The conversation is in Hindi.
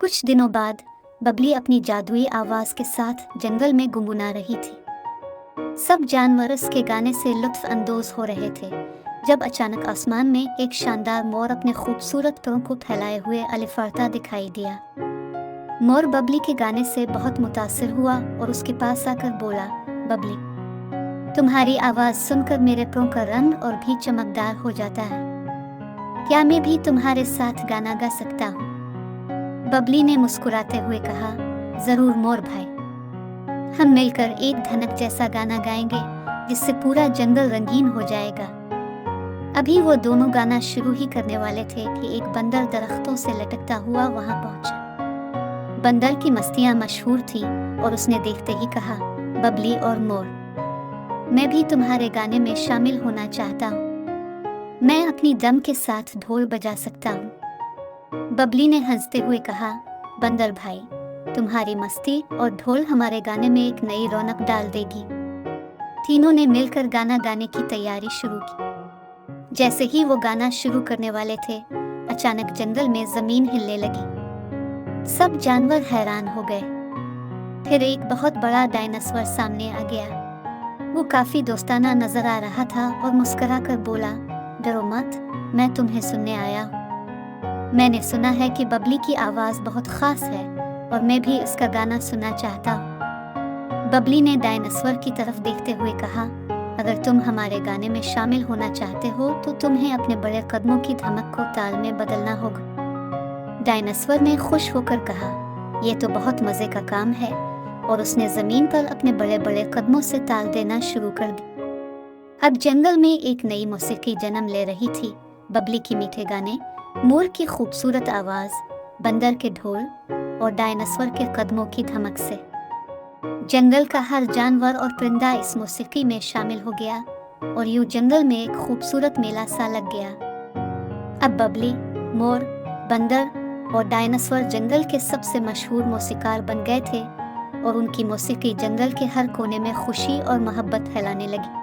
कुछ दिनों बाद बबली अपनी जादुई आवाज के साथ जंगल में गुनगुना रही थी। सब जानवर उसके गाने से लुत्फ अंदोज हो रहे थे जब अचानक आसमान में एक शानदार मोर अपने खूबसूरत पंखों को फैलाए हुए अलिफारता दिखाई दिया। मोर बबली के गाने से बहुत मुतासिर हुआ और उसके पास आकर बोला, बबली, तुम्हारी आवाज सुनकर मेरे पंखों का रंग और भी चमकदार हो जाता है। क्या मैं भी तुम्हारे साथ गाना गा सकता हूँ? बबली ने मुस्कुराते हुए कहा, जरूर मोर भाई, हम मिलकर एक धनक जैसा गाना गाएंगे जिससे पूरा जंगल रंगीन हो जाएगा। अभी वो दोनों गाना शुरू ही करने वाले थे कि एक बंदर दरख्तों से लटकता हुआ वहां पहुंचा। बंदर की मस्तियां मशहूर थी और उसने देखते ही कहा, बबली और मोर, मैं भी तुम्हारे गाने में शामिल होना चाहता हूँ। मैं अपनी दम के साथ ढोल बजा सकता हूँ। बबली ने हंसते हुए कहा, बंदर भाई, तुम्हारी मस्ती और ढोल हमारे गाने में एक नई रौनक डाल देगी। तीनों ने मिलकर गाना गाने की तैयारी शुरू की। जैसे ही वो गाना शुरू करने वाले थे, अचानक जंगल में जमीन हिलने लगी। सब जानवर हैरान हो गए। फिर एक बहुत बड़ा डायनासोर सामने आ गया। वो काफी दोस्ताना नजर आ रहा था और मुस्कुराकर बोला, डरो मत, मैं तुम्हें सुनने आया हूँ। मैंने सुना है कि बबली की आवाज बहुत खास है और मैं भी इसका गाना सुनना चाहता हूँ। बबली ने डायनासोर की तरफ देखते हुए कहा, अगर तुम हमारे गाने में शामिल होना चाहते हो तो तुम्हें अपने बड़े कदमों की धमक को ताल में बदलना होगा। डायनासोर ने खुश होकर कहा, यह तो बहुत मजे का काम है, और उसने जमीन पर अपने बड़े बड़े कदमों से ताल देना शुरू कर दी। अब जंगल में एक नई मौसीकी जन्म ले रही थी। बबली की मीठे गाने, मोर की खूबसूरत आवाज, बंदर के ढोल और डायनासोर के कदमों की धमक से जंगल का हर जानवर और परिंदा इस मौसीकी में शामिल हो गया और यूं जंगल में एक खूबसूरत मेला सा लग गया। अब बबली, मोर, बंदर और डायनासोर जंगल के सबसे मशहूर मौसीकार बन गए थे और उनकी मौसीकी जंगल के हर कोने में खुशी और मोहब्बत फैलाने लगी।